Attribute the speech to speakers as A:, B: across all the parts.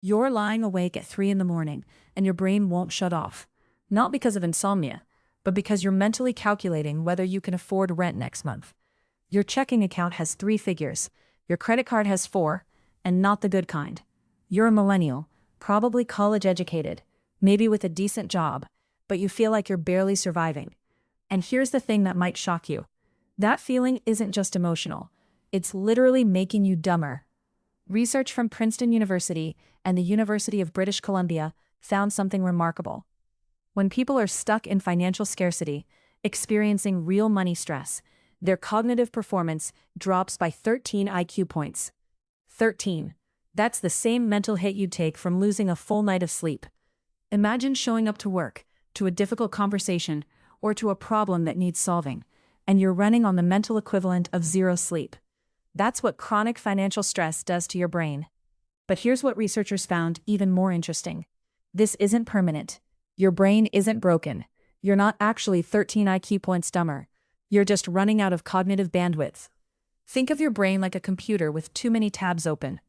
A: You're lying awake at 3 in the morning and your brain won't shut off. Not because of insomnia, but because you're mentally calculating whether you can afford rent next month. Your checking account has 3 figures, your credit card has 4, and not the good kind. You're a millennial, probably college educated, maybe with a decent job, but you feel like you're barely surviving. And here's the thing that might shock you. That feeling isn't just emotional. It's literally making you dumber. Research from Princeton University and the University of British Columbia found something remarkable. When people are stuck in financial scarcity, experiencing real money stress, their cognitive performance drops by 13 IQ points. 13. That's the same mental hit you'd take from losing a full night of sleep. Imagine showing up to work, to a difficult conversation, or to a problem that needs solving, and you're running on the mental equivalent of 0 sleep. That's what chronic financial stress does to your brain. But here's what researchers found even more interesting. This isn't permanent. Your brain isn't broken. You're not actually 13 IQ points dumber. You're just running out of cognitive bandwidth. Think of your brain like a computer with too many tabs open.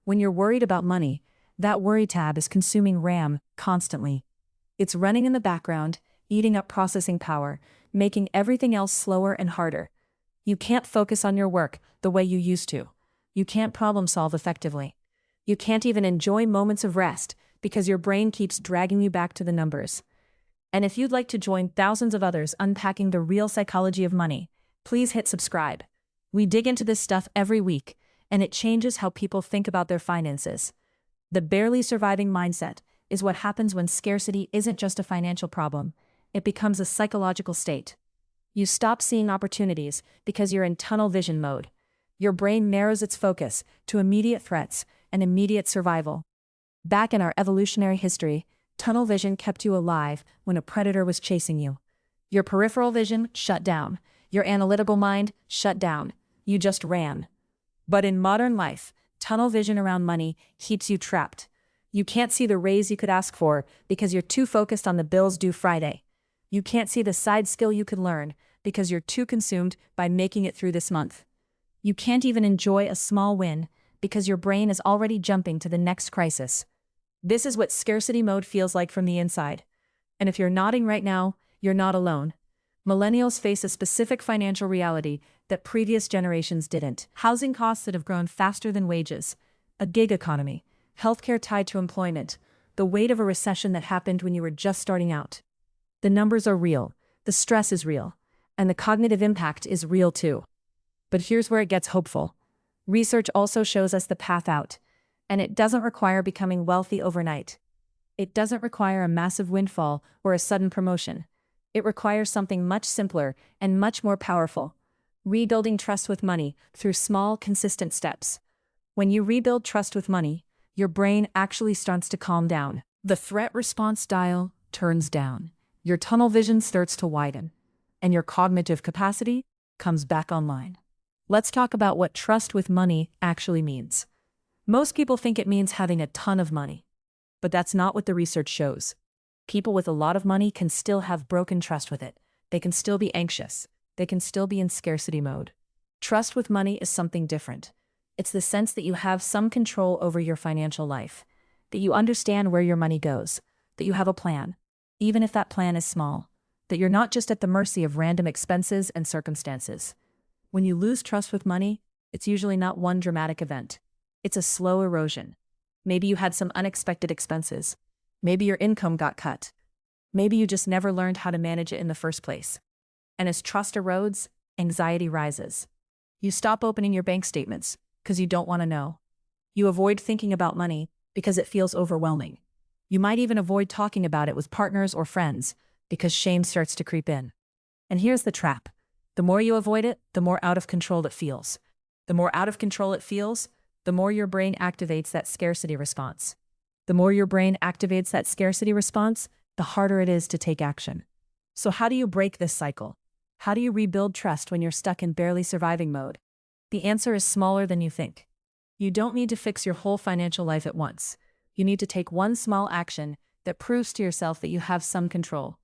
A: When you're worried about money, that worry tab is consuming RAM constantly. It's running in the background, eating up processing power, making everything else slower and harder. You can't focus on your work the way you used to. You can't problem solve effectively. You can't even enjoy moments of rest because your brain keeps dragging you back to the numbers. And if you'd like to join thousands of others unpacking the real psychology of money, please hit subscribe. We dig into this stuff every week, and it changes how people think about their finances. The barely surviving mindset is what happens when scarcity isn't just a financial problem. It becomes a psychological state. You stop seeing opportunities because you're in tunnel vision mode. Your brain narrows its focus to immediate threats and immediate survival. Back in our evolutionary history, tunnel vision kept you alive when a predator was chasing you. Your peripheral vision shut down. Your analytical mind shut down. You just ran. But in modern life, tunnel vision around money keeps you trapped. You can't see the raise you could ask for because you're too focused on the bills due Friday. You can't see the side skill you could learn because you're too consumed by making it through this month. You can't even enjoy a small win because your brain is already jumping to the next crisis. This is what scarcity mode feels like from the inside. And if you're nodding right now, you're not alone. Millennials face a specific financial reality that previous generations didn't. Housing costs that have grown faster than wages, a gig economy, healthcare tied to employment, the weight of a recession that happened when you were just starting out. The numbers are real, the stress is real, and the cognitive impact is real too. But here's where it gets hopeful. Research also shows us the path out, and it doesn't require becoming wealthy overnight. It doesn't require a massive windfall or a sudden promotion. It requires something much simpler and much more powerful. Rebuilding trust with money through small, consistent steps. When you rebuild trust with money, your brain actually starts to calm down. The threat response dial turns down. Your tunnel vision starts to widen, and your cognitive capacity comes back online. Let's talk about what trust with money actually means. Most people think it means having a ton of money, but that's not what the research shows. People with a lot of money can still have broken trust with it. They can still be anxious. They can still be in scarcity mode. Trust with money is something different. It's the sense that you have some control over your financial life, that you understand where your money goes, that you have a plan, even if that plan is small, that you're not just at the mercy of random expenses and circumstances. When you lose trust with money, it's usually not one dramatic event. It's a slow erosion. Maybe you had some unexpected expenses. Maybe your income got cut. Maybe you just never learned how to manage it in the first place. And as trust erodes, anxiety rises. You stop opening your bank statements because you don't want to know. You avoid thinking about money because it feels overwhelming. You might even avoid talking about it with partners or friends because shame starts to creep in. And here's the trap. The more you avoid it, the more out of control it feels. The more out of control it feels, the more your brain activates that scarcity response. The more your brain activates that scarcity response, the harder it is to take action. So how do you break this cycle? How do you rebuild trust when you're stuck in barely surviving mode? The answer is smaller than you think. You don't need to fix your whole financial life at once. You need to take one small action that proves to yourself that you have some control.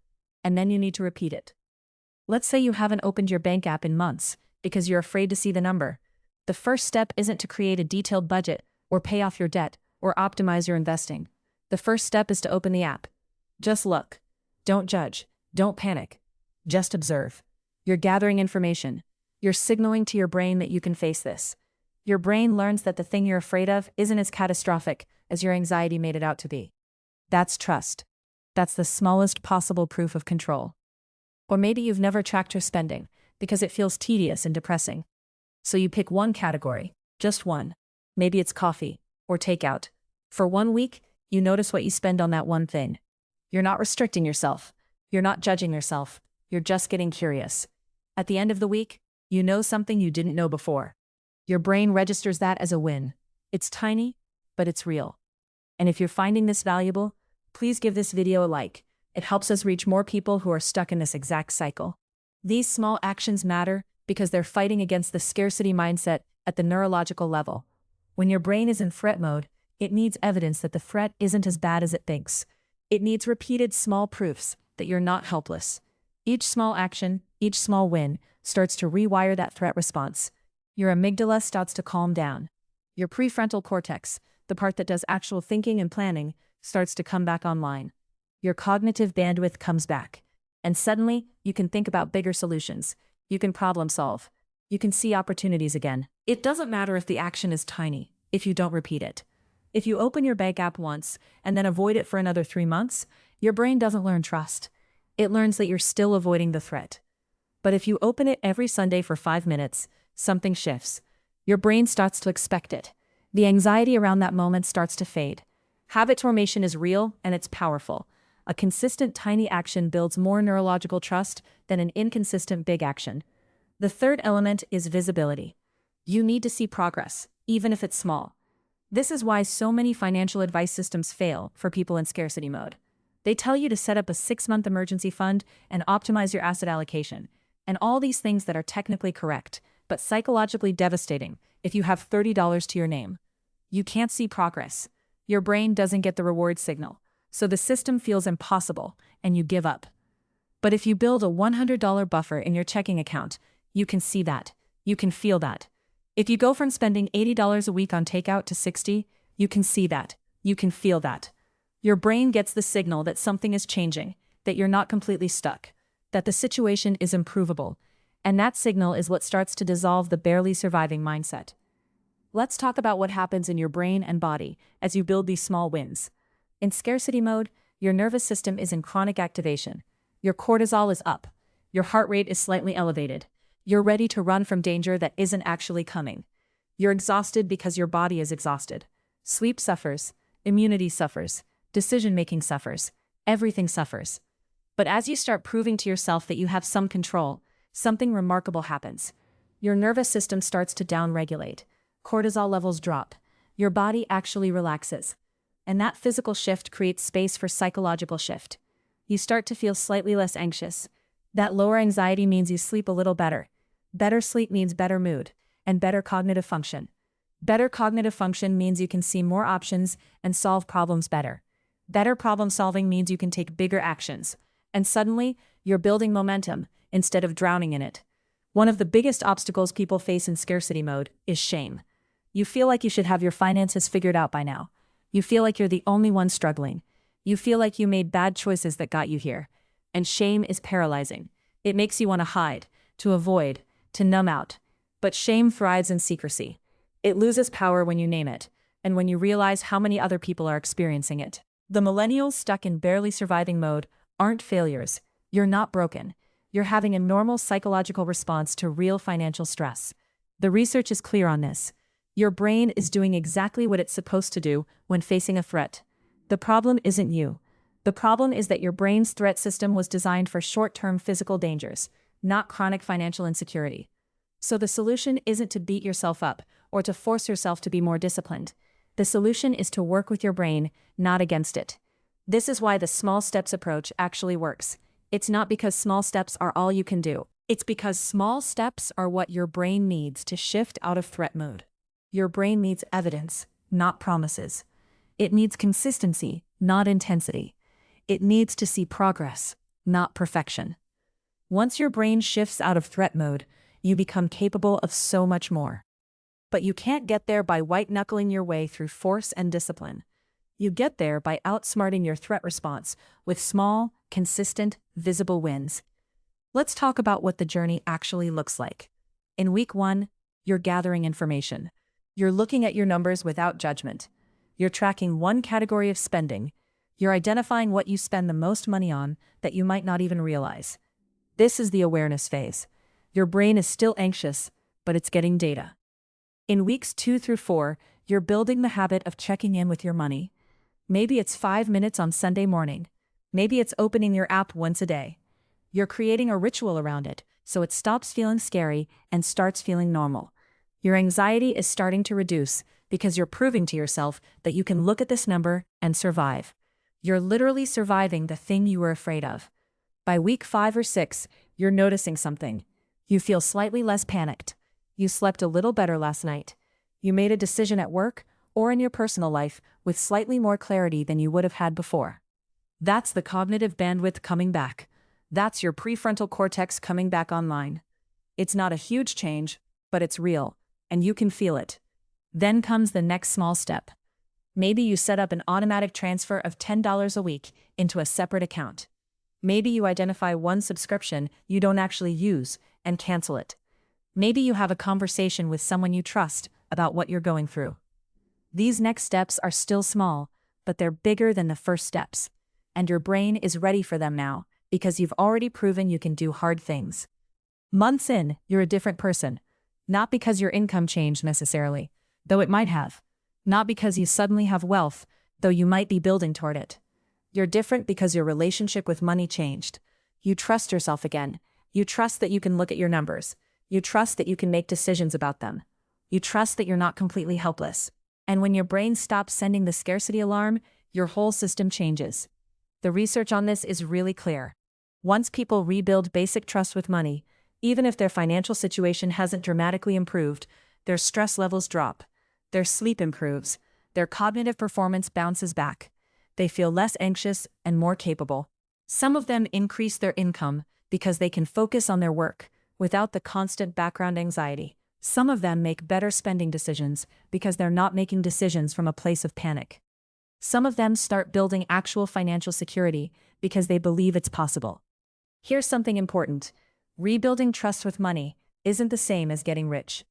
A: And then you need to repeat it. Let's say you haven't opened your bank app in months because you're afraid to see the number. The first step isn't to create a detailed budget or pay off your debt or optimize your investing. The first step is to open the app. Just look. Don't judge. Don't panic. Just observe. You're gathering information. You're signaling to your brain that you can face this. Your brain learns that the thing you're afraid of isn't as catastrophic as your anxiety made it out to be. That's trust. That's the smallest possible proof of control. Or maybe you've never tracked your spending because it feels tedious and depressing. So you pick one category, just one. Maybe it's coffee or takeout. For 1 week, you notice what you spend on that one thing. You're not restricting yourself. You're not judging yourself. You're just getting curious. At the end of the week, you know something you didn't know before. Your brain registers that as a win. It's tiny, but it's real. And if you're finding this valuable, please give this video a like. It helps us reach more people who are stuck in this exact cycle. These small actions matter because they're fighting against the scarcity mindset at the neurological level. When your brain is in threat mode, it needs evidence that the threat isn't as bad as it thinks. It needs repeated small proofs that you're not helpless. Each small action, each small win, starts to rewire that threat response. Your amygdala starts to calm down. Your prefrontal cortex, the part that does actual thinking and planning, starts to come back online. Your cognitive bandwidth comes back. And suddenly, you can think about bigger solutions. You can problem solve. You can see opportunities again. It doesn't matter if the action is tiny, if you don't repeat it. If you open your bank app once and then avoid it for another 3 months, your brain doesn't learn trust. It learns that you're still avoiding the threat. But if you open it every Sunday for 5 minutes, something shifts. Your brain starts to expect it. The anxiety around that moment starts to fade. Habit formation is real and it's powerful. A consistent tiny action builds more neurological trust than an inconsistent big action. The third element is visibility. You need to see progress, even if it's small. This is why so many financial advice systems fail for people in scarcity mode. They tell you to set up a 6-month emergency fund and optimize your asset allocation, and all these things that are technically correct, but psychologically devastating if you have $30 to your name. You can't see progress. Your brain doesn't get the reward signal, so the system feels impossible, and you give up. But if you build a $100 buffer in your checking account, you can see that. You can feel that. If you go from spending $80 a week on takeout to $60, you can see that. You can feel that. Your brain gets the signal that something is changing, that you're not completely stuck, that the situation is improvable, and that signal is what starts to dissolve the barely surviving mindset. Let's talk about what happens in your brain and body as you build these small wins. In scarcity mode, your nervous system is in chronic activation. Your cortisol is up. Your heart rate is slightly elevated. You're ready to run from danger that isn't actually coming. You're exhausted because your body is exhausted. Sleep suffers. Immunity suffers. Decision-making suffers. Everything suffers. But as you start proving to yourself that you have some control, something remarkable happens. Your nervous system starts to downregulate. Cortisol levels drop. Your body actually relaxes. And that physical shift creates space for psychological shift. You start to feel slightly less anxious. That lower anxiety means you sleep a little better. Better sleep means better mood and better cognitive function. Better cognitive function means you can see more options and solve problems better. Better problem solving means you can take bigger actions. And suddenly, you're building momentum instead of drowning in it. One of the biggest obstacles people face in scarcity mode is shame. You feel like you should have your finances figured out by now. You feel like you're the only one struggling. You feel like you made bad choices that got you here. And shame is paralyzing. It makes you want to hide, to avoid, to numb out. But shame thrives in secrecy. It loses power when you name it, and when you realize how many other people are experiencing it. The millennials stuck in barely surviving mode aren't failures. You're not broken. You're having a normal psychological response to real financial stress. The research is clear on this. Your brain is doing exactly what it's supposed to do when facing a threat. The problem isn't you. The problem is that your brain's threat system was designed for short-term physical dangers, not chronic financial insecurity. So the solution isn't to beat yourself up or to force yourself to be more disciplined. The solution is to work with your brain, not against it. This is why the small steps approach actually works. It's not because small steps are all you can do. It's because small steps are what your brain needs to shift out of threat mode. Your brain needs evidence, not promises. It needs consistency, not intensity. It needs to see progress, not perfection. Once your brain shifts out of threat mode, you become capable of so much more. But you can't get there by white-knuckling your way through force and discipline. You get there by outsmarting your threat response with small, consistent, visible wins. Let's talk about what the journey actually looks like. In week 1, you're gathering information. You're looking at your numbers without judgment. You're tracking one category of spending. You're identifying what you spend the most money on that you might not even realize. This is the awareness phase. Your brain is still anxious, but it's getting data. In weeks 2 through 4, you're building the habit of checking in with your money. Maybe it's 5 minutes on Sunday morning. Maybe it's opening your app once a day. You're creating a ritual around it, so it stops feeling scary and starts feeling normal. Your anxiety is starting to reduce because you're proving to yourself that you can look at this number and survive. You're literally surviving the thing you were afraid of. By week 5 or 6, you're noticing something. You feel slightly less panicked. You slept a little better last night. You made a decision at work or in your personal life with slightly more clarity than you would have had before. That's the cognitive bandwidth coming back. That's your prefrontal cortex coming back online. It's not a huge change, but it's real, and you can feel it. Then comes the next small step. Maybe you set up an automatic transfer of $10 a week into a separate account. Maybe you identify one subscription you don't actually use and cancel it. Maybe you have a conversation with someone you trust about what you're going through. These next steps are still small, but they're bigger than the first steps. And your brain is ready for them now, because you've already proven you can do hard things. Months in, you're a different person. Not because your income changed necessarily, though it might have. Not because you suddenly have wealth, though you might be building toward it. You're different because your relationship with money changed. You trust yourself again. You trust that you can look at your numbers. You trust that you can make decisions about them. You trust that you're not completely helpless. And when your brain stops sending the scarcity alarm, your whole system changes. The research on this is really clear. Once people rebuild basic trust with money, even if their financial situation hasn't dramatically improved, their stress levels drop, their sleep improves, their cognitive performance bounces back. They feel less anxious and more capable. Some of them increase their income because they can focus on their work without the constant background anxiety. Some of them make better spending decisions because they're not making decisions from a place of panic. Some of them start building actual financial security because they believe it's possible. Here's something important. Rebuilding trust with money isn't the same as getting rich.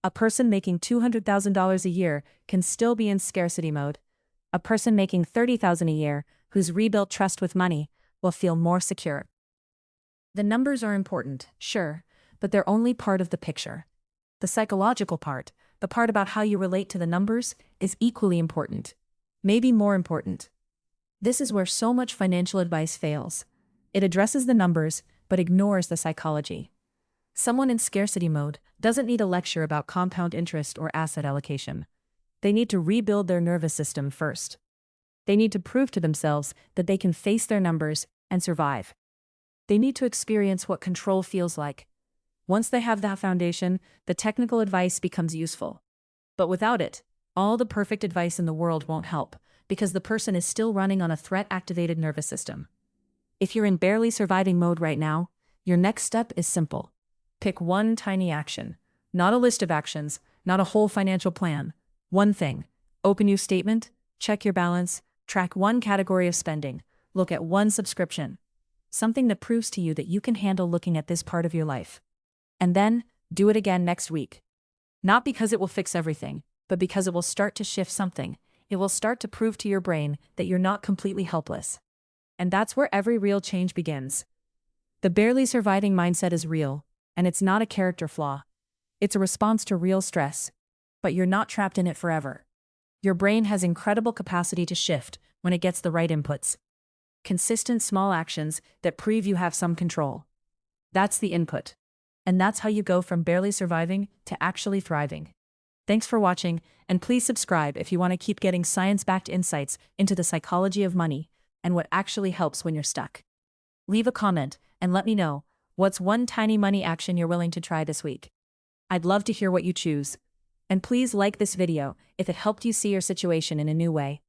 A: A person making $200,000 a year can still be in scarcity mode. A person making $30,000 a year who's rebuilt trust with money will feel more secure. The numbers are important, sure, but they're only part of the picture. The psychological part, the part about how you relate to the numbers, is equally important. Maybe more important. This is where so much financial advice fails. It addresses the numbers, but ignores the psychology. Someone in scarcity mode doesn't need a lecture about compound interest or asset allocation. They need to rebuild their nervous system first. They need to prove to themselves that they can face their numbers and survive. They need to experience what control feels like. Once they have that foundation, the technical advice becomes useful. But without it, all the perfect advice in the world won't help, because the person is still running on a threat-activated nervous system. If you're in barely surviving mode right now, your next step is simple. Pick one tiny action. Not a list of actions, not a whole financial plan. One thing. Open your statement, check your balance, track one category of spending, look at one subscription. Something that proves to you that you can handle looking at this part of your life. And then, do it again next week. Not because it will fix everything, but because it will start to shift something. It will start to prove to your brain that you're not completely helpless. And that's where every real change begins. The barely surviving mindset is real, and it's not a character flaw. It's a response to real stress. But you're not trapped in it forever. Your brain has incredible capacity to shift when it gets the right inputs. Consistent small actions that prove you have some control. That's the input. And that's how you go from barely surviving to actually thriving. Thanks for watching, and please subscribe if you want to keep getting science-backed insights into the psychology of money and what actually helps when you're stuck. Leave a comment and let me know, what's one tiny money action you're willing to try this week? I'd love to hear what you choose. And please like this video if it helped you see your situation in a new way.